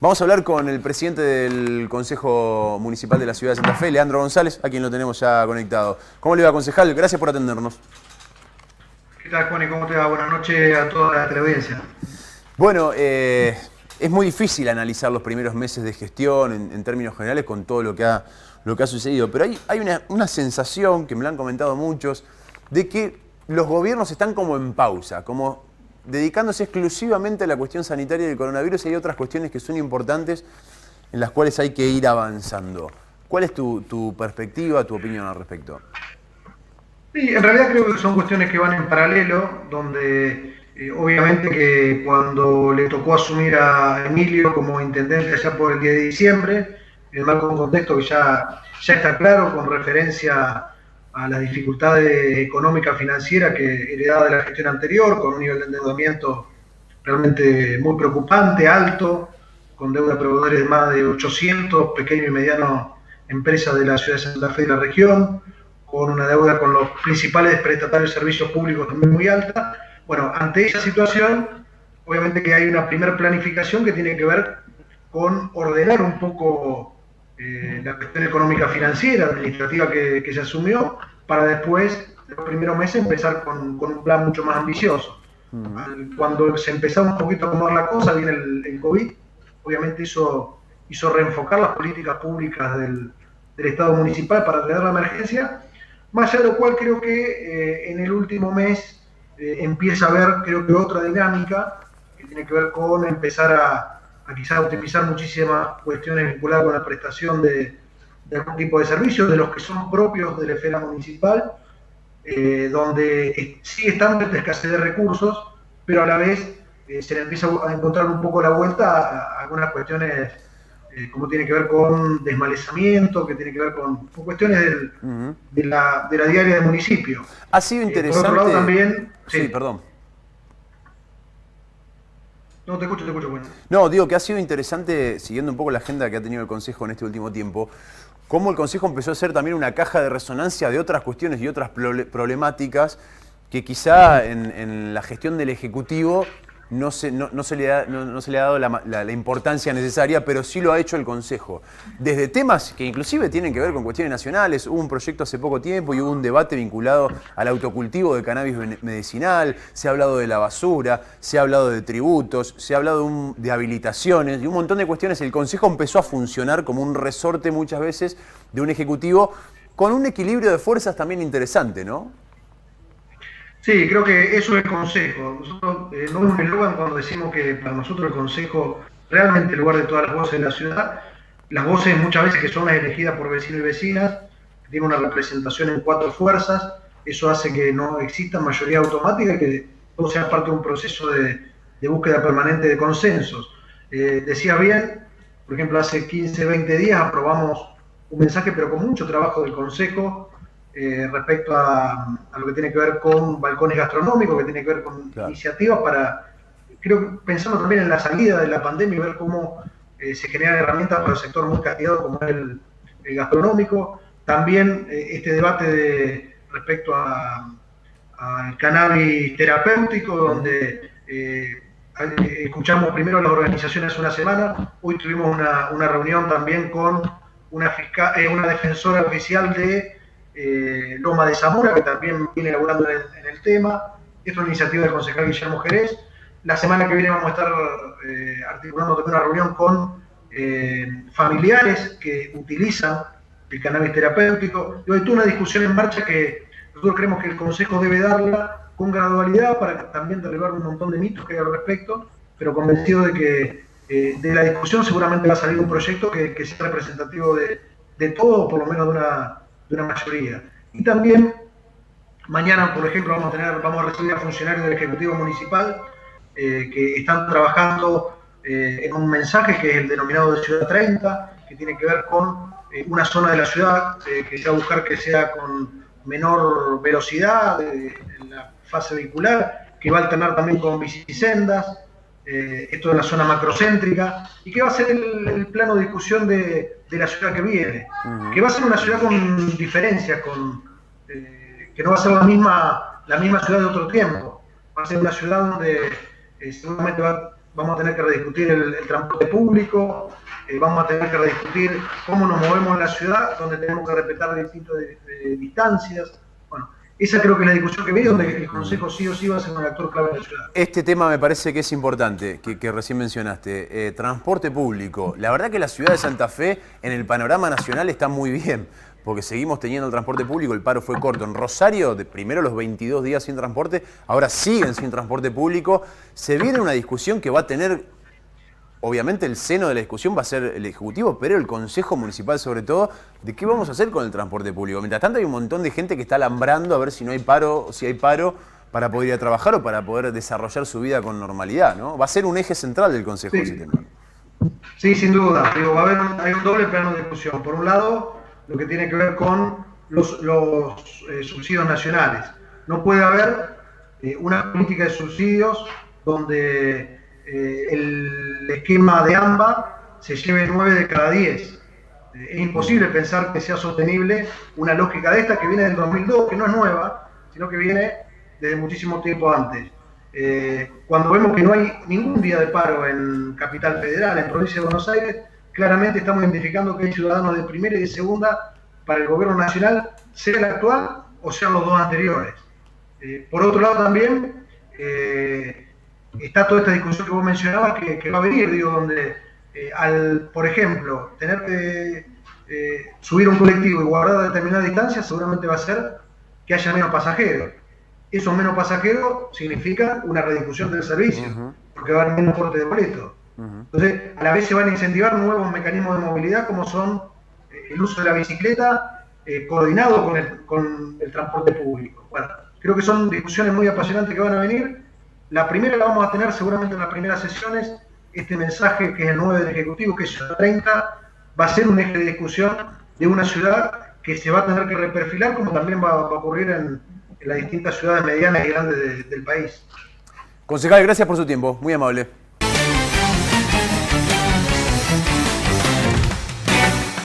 Vamos a hablar con el presidente del Consejo Municipal de la Ciudad de Santa Fe, Leandro González, a quien lo tenemos ya conectado. ¿Cómo le va, concejal? Gracias por atendernos. ¿Qué tal, Juan? ¿Y cómo te va? Buenas noches a toda la teleaudiencia. Bueno, es muy difícil analizar los primeros meses de gestión en términos generales con todo lo que ha sucedido, pero hay una sensación, que me lo han comentado muchos, de que los gobiernos están como en pausa, como dedicándose exclusivamente a la cuestión sanitaria del coronavirus, y hay otras cuestiones que son importantes en las cuales hay que ir avanzando. ¿Cuál es tu perspectiva, tu opinión al respecto? Sí, en realidad creo que son cuestiones que van en paralelo, donde obviamente que cuando le tocó asumir a Emilio como intendente allá por el 10 de diciembre, en el marco de un contexto que ya está claro con referencia a las dificultades económicas financieras que heredaba de la gestión anterior, con un nivel de endeudamiento realmente muy preocupante, alto, con deuda a proveedores de más de 800 pequeños y medianos empresas de la ciudad de Santa Fe y la región, con una deuda con los principales prestatarios de servicios públicos también muy alta. Bueno, ante esa situación, obviamente que hay una primera planificación que tiene que ver con ordenar un poco la cuestión económica financiera, administrativa que se asumió, para después, los primeros meses, empezar con un plan mucho más ambicioso. Cuando se empezó un poquito a acomodar la cosa, viene el COVID, obviamente hizo reenfocar las políticas públicas del Estado municipal para atender la emergencia, más allá de lo cual creo que en el último mes empieza a haber, creo que otra dinámica que tiene que ver con empezar a quizás optimizar muchísimas cuestiones vinculadas con la prestación de algún tipo de servicios, de los que son propios de la esfera municipal, donde sí están en escasez de recursos, pero a la vez se le empieza a encontrar un poco la vuelta a algunas cuestiones como tiene que ver con desmalezamiento, que tiene que ver con cuestiones de la diaria del municipio. Ha sido interesante... Por otro lado también... Sí, perdón. No, te escucho, bueno. No, digo que ha sido interesante, siguiendo un poco la agenda que ha tenido el Consejo en este último tiempo, cómo el Consejo empezó a ser también una caja de resonancia de otras cuestiones y otras problemáticas que quizá en la gestión del Ejecutivo no se le ha dado la importancia necesaria, pero sí lo ha hecho el Consejo. Desde temas que inclusive tienen que ver con cuestiones nacionales, hubo un proyecto hace poco tiempo y hubo un debate vinculado al autocultivo de cannabis medicinal, se ha hablado de la basura, se ha hablado de tributos, se ha hablado de habilitaciones y un montón de cuestiones. El Consejo empezó a funcionar como un resorte muchas veces de un Ejecutivo con un equilibrio de fuerzas también interesante, ¿no? Sí, creo que eso es el Consejo. Nosotros no es un eslogan cuando decimos que para nosotros el Consejo realmente el lugar de todas las voces de la ciudad, las voces muchas veces que son las elegidas por vecinos y vecinas, que tienen una representación en 4 fuerzas, eso hace que no exista mayoría automática y que todo sea parte de un proceso de búsqueda permanente de consensos. Decía bien, por ejemplo, hace 15, 20 días aprobamos un mensaje, pero con mucho trabajo del Consejo, respecto a lo que tiene que ver con balcones gastronómicos, que tiene que ver con iniciativas para, creo, pensando también en la salida de la pandemia y ver cómo se generan herramientas para el sector muy castigado como es el gastronómico. También este debate respecto al cannabis terapéutico, donde escuchamos primero a las organizaciones hace una semana, hoy tuvimos una reunión también con una defensora oficial de Loma de Zamora, que también viene elaborando en el tema. Esta es una iniciativa del concejal Guillermo Jerez. La semana que viene vamos a estar articulando también una reunión con familiares que utilizan el cannabis terapéutico. Y hoy tuve una discusión en marcha que nosotros creemos que el Consejo debe darla con gradualidad para también derribar un montón de mitos que hay al respecto, pero convencido de que de la discusión seguramente va a salir un proyecto que sea representativo de todo, por lo menos de una mayoría. Y también mañana, por ejemplo, vamos a recibir a funcionarios del Ejecutivo Municipal que están trabajando en un mensaje que es el denominado de Ciudad 30, que tiene que ver con una zona de la ciudad que se va a buscar que sea con menor velocidad en la fase vehicular, que va a alternar también con bicisendas, esto en la zona macrocéntrica, y que va a ser el plano de discusión de la ciudad que viene, que va a ser una ciudad con diferencias, que no va a ser la misma ciudad de otro tiempo, va a ser una ciudad donde seguramente va vamos a tener que rediscutir el transporte público, vamos a tener que rediscutir cómo nos movemos en la ciudad, donde tenemos que respetar distintas distancias. Bueno, esa creo que es la discusión que viene, donde el Consejo sí o sí va a ser un actor clave en la ciudad. Este tema me parece que es importante, que recién mencionaste. Transporte público. La verdad que la ciudad de Santa Fe, en el panorama nacional, está muy bien, porque seguimos teniendo el transporte público, el paro fue corto. En Rosario, primero los 22 días sin transporte, ahora siguen sin transporte público. Se viene una discusión que va a tener, obviamente el seno de la discusión va a ser el Ejecutivo, pero el Consejo Municipal sobre todo, de qué vamos a hacer con el transporte público. Mientras tanto hay un montón de gente que está alambrando a ver si no hay paro, o si hay paro, para poder ir a trabajar o para poder desarrollar su vida con normalidad, ¿no? Va a ser un eje central del Consejo ese tema. Sí, sin duda. Digo, hay un doble plano de discusión. Por un lado, lo que tiene que ver con los subsidios nacionales. No puede haber una política de subsidios donde el esquema de AMBA se lleve 9 de cada 10. Es imposible pensar que sea sostenible una lógica de esta que viene del 2002, que no es nueva, sino que viene desde muchísimo tiempo antes. Cuando vemos que no hay ningún día de paro en Capital Federal, en Provincia de Buenos Aires, claramente estamos identificando que hay ciudadanos de primera y de segunda para el gobierno nacional, sea el actual o sean los dos anteriores. Por otro lado también está toda esta discusión que vos mencionabas que va a venir, digo, donde por ejemplo, tener que subir un colectivo y guardar determinada distancia seguramente va a hacer que haya menos pasajeros. Esos menos pasajeros significa una reducción del servicio, porque va a haber menos corte de boleto. Entonces, a la vez se van a incentivar nuevos mecanismos de movilidad como son el uso de la bicicleta coordinado con el transporte público. Bueno, creo que son discusiones muy apasionantes que van a venir. La primera la vamos a tener seguramente en las primeras sesiones. Este mensaje, que es el 9 del Ejecutivo, que es Ciudad 30, va a ser un eje de discusión de una ciudad que se va a tener que reperfilar, como también va a ocurrir en las distintas ciudades medianas y grandes del país. Concejal, gracias por su tiempo, muy amable.